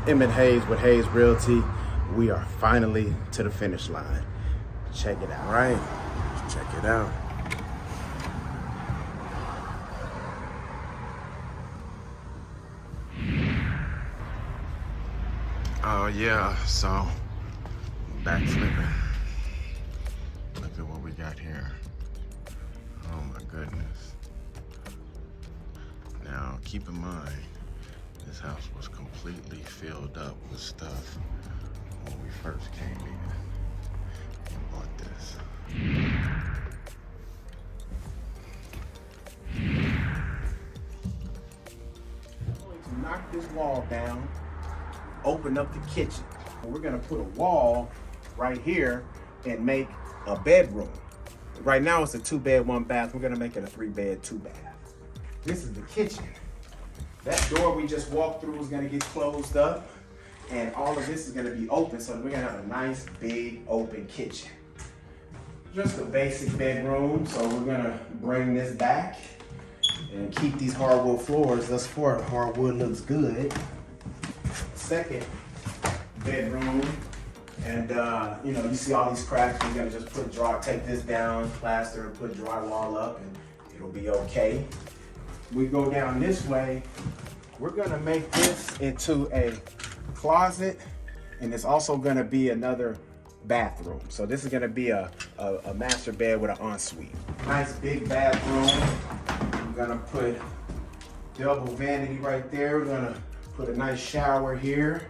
Emmett Hayes with Hayes Realty. We are finally to the finish line. Check it out. All right, check it out. Oh yeah, so back flipping. Look at what we got here. Oh my goodness. Now keep in mind, this house was completely filled up with stuff when we first came in and bought this. I'm going to knock this wall down, open up the kitchen. We're gonna put a wall right here and make a bedroom. Right now it's a 2-bed, 1-bath. We're gonna make it a 3-bed, 2-bath. This is the kitchen. That door we just walked through is gonna get closed up, and all of this is gonna be open, so we're gonna have a nice, big, open kitchen. Just a basic bedroom, so we're gonna bring this back and keep these hardwood floors. Thus far, hardwood looks good. Second bedroom, and you see all these cracks. We're gonna just take this down, plaster, and put drywall up, and it'll be okay. We go down this way, we're gonna make this into a closet, and it's also gonna be another bathroom. So this is gonna be a master bed with an ensuite. Nice big bathroom. We're gonna put double vanity right there. We're gonna put a nice shower here,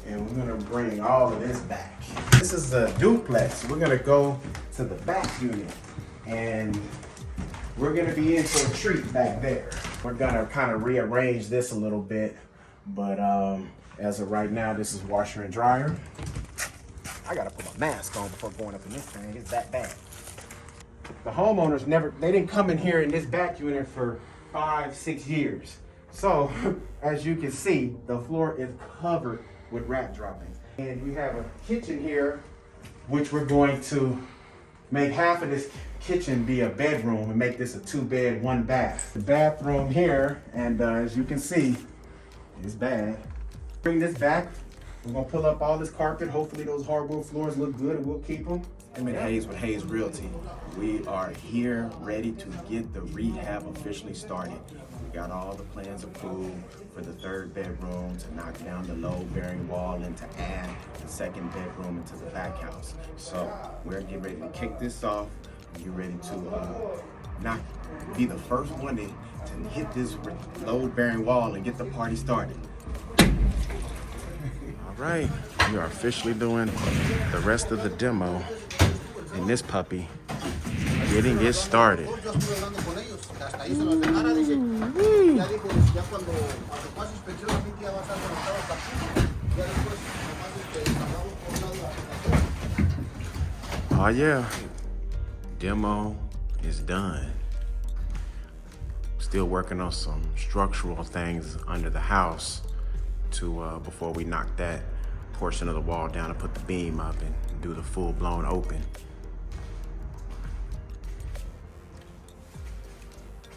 and we're gonna bring all of this back. This is a duplex. We're gonna go to the back unit, and we're gonna be in for a treat back there. We're gonna kind of rearrange this a little bit, but as of right now, this is washer and dryer. I gotta put my mask on before going up in this thing. It's that bad. The homeowners they didn't come in here in this back unit for 5-6 years. So, as you can see, the floor is covered with rat droppings. And we have a kitchen here, which we're going to make half of this kitchen be a bedroom and make this a 2-bed, 1-bath. The bathroom here, and as you can see, it's bad. Bring this back. We're gonna pull up all this carpet. Hopefully those hardwood floors look good and we'll keep them. Emmett Hayes with Hayes Realty. We are here ready to get the rehab officially started. We got all the plans approved for the 3rd bedroom to knock down the load-bearing wall and to add the 2nd bedroom into the back house. So we're getting ready to kick this off. Get ready to be the first one to hit this load-bearing wall and get the party started. All right, we are officially doing the rest of the demo in this puppy, getting it started. Oh yeah, demo is done. Still working on some structural things under the house to before we knock that portion of the wall down and put the beam up and do the full-blown open.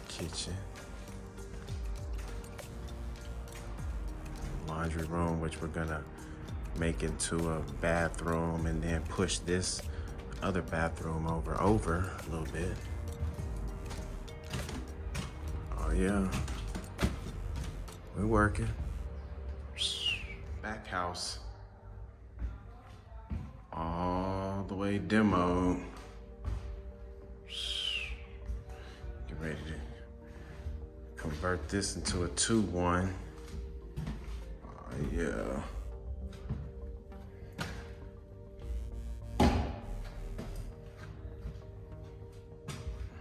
Kitchen. Laundry room, which we're gonna make into a bathroom, and then push this other bathroom over a little bit. Oh yeah, we're working. Back house, all the way demoed. Get ready to convert this into a 2-1. Oh yeah.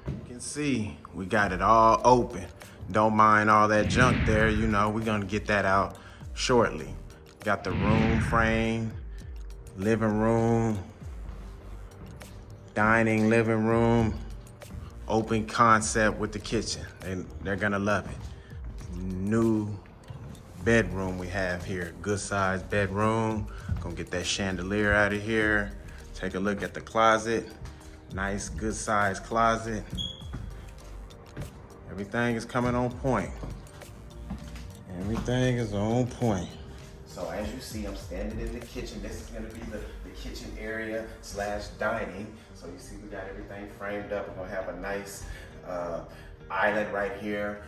You can see we got it all open. Don't mind all that junk there, we're gonna get that out shortly. Got the room frame, living room, dining living room, open concept with the kitchen. They're gonna love it. New bedroom we have here, good sized bedroom. Gonna get that chandelier out of here. Take a look at the closet. Nice, good sized closet. Everything is coming on point. Everything is on point. So as you see, I'm standing in the kitchen. This is gonna be the kitchen area / dining. So you see we got everything framed up. We're gonna have a nice island right here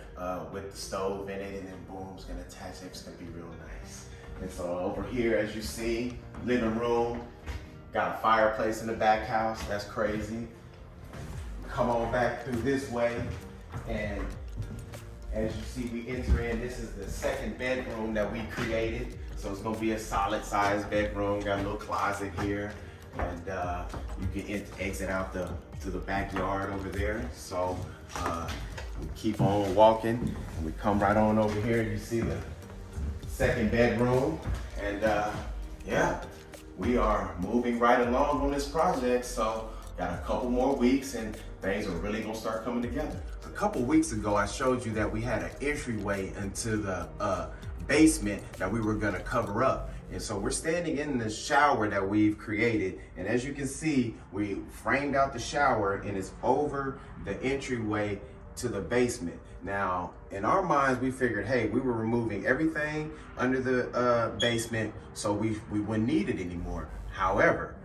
with the stove in it, and then boom, it's gonna attach it. It's gonna be real nice. And so over here, as you see, living room, got a fireplace in the back house. That's crazy. Come on back through this way, and as you see, we enter in. This is the second bedroom that we created. So it's gonna be a solid sized bedroom. Got a little closet here, and you can exit out to the backyard over there. So we keep on walking, and we come right on over here. You see the second bedroom, and yeah, we are moving right along on this project. So got a couple more weeks, and things are really gonna start coming together. A couple weeks ago, I showed you that we had an entryway into the basement that we were gonna cover up. And so we're standing in the shower that we've created. And as you can see, we framed out the shower, and it's over the entryway to the basement. Now, in our minds, we figured, hey, we were removing everything under the basement, so we wouldn't need it anymore. However,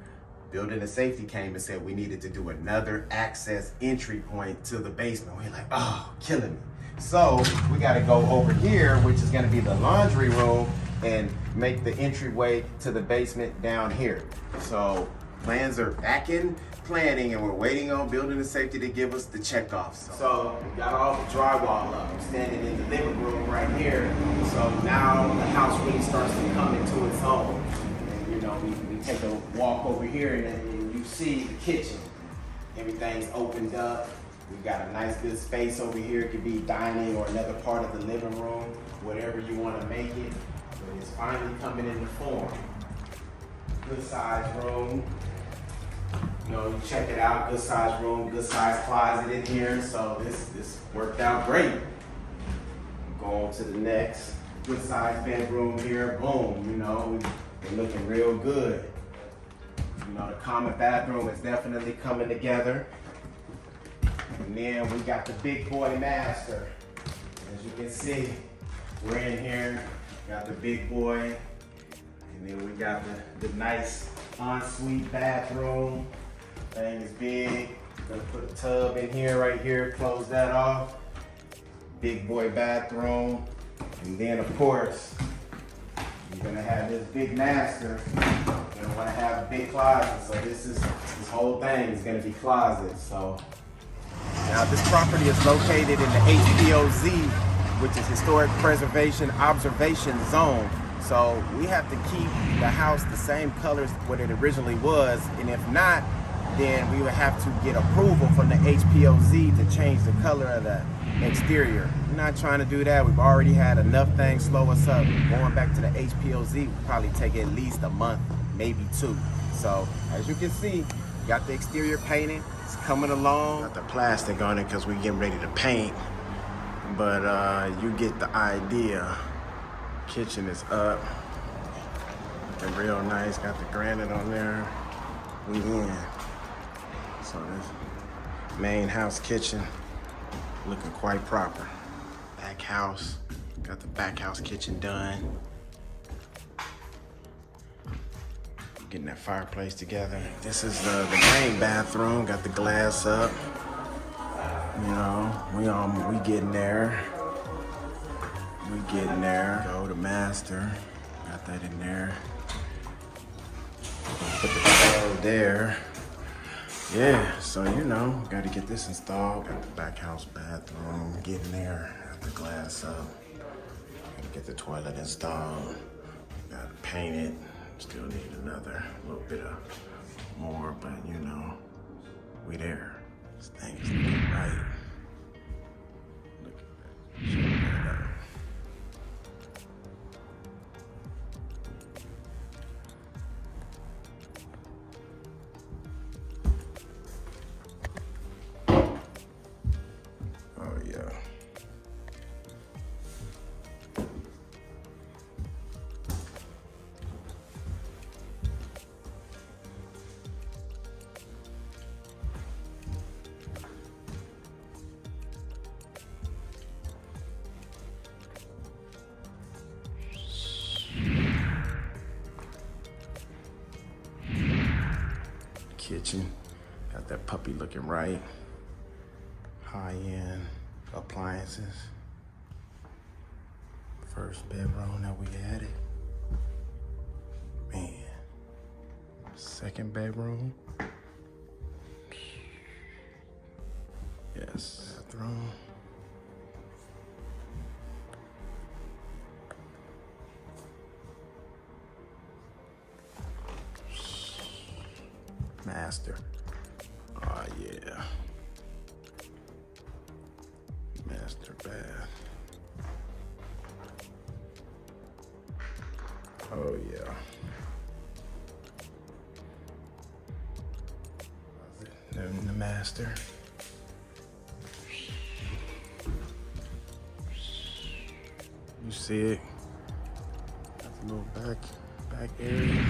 building and safety came and said we needed to do another access entry point to the basement. We're like, oh, killing me. So we got to go over here, which is going to be the laundry room, and make the entryway to the basement down here. So plans are back in planning, and we're waiting on building and safety to give us the checkoffs. So we got all the drywall up. I'm standing in the living room right here. So now the house really starts to come into its own. And, you know, we take a walk over here, and then you see the kitchen. Everything's opened up. We got a nice good space over here. It could be dining or another part of the living room, whatever you want to make it. But it's finally coming into form. Good size room. You know, you check it out, good size room, good size closet in here. So this worked out great. Go on to the next. Good size bedroom here, boom, you know, we're looking real good. You know, the common bathroom is definitely coming together. And then we got the big boy master. As you can see, we're in here, got the big boy, and then we got the nice ensuite bathroom. Thing is big. Gonna put a tub in here, right here, close that off. Big boy bathroom. And then of course, you're gonna have this big master. You're gonna wanna have a big closet. So this whole thing is gonna be closets. So now this property is located in the HPOZ, which is Historic Preservation Observation Zone. So we have to keep the house the same colors what it originally was, and if not, then we would have to get approval from the HPOZ to change the color of the exterior. We're not trying to do that. We've already had enough things slow us up. Going back to the HPOZ would probably take at least a month, maybe 2. So as you can see, got the exterior painting. It's coming along. Got the plastic on it because we're getting ready to paint. But you get the idea. Kitchen is up. Looking real nice. Got the granite on there. We in. So this main house kitchen looking quite proper. Back house. Got the back house kitchen done. Getting that fireplace together. This is the main bathroom. Got the glass up. You know, we getting there. We getting there. Go to master. Got that in there. Put the tub there. Yeah, so you know, got to get this installed. Got the back house bathroom. Getting there. Got the glass up. Got to get the toilet installed. Got to paint it. Still need another little bit of more, but you know, we there. This thing is looking right. Look at that. Check that out. Oh yeah. kitchen. Got that puppy looking right. High-end appliances. First bedroom that we added. Man. Second bedroom. Yes, bathroom. Master. Oh yeah. Master bath. Oh yeah. Then the master. You see it? That's a little back area.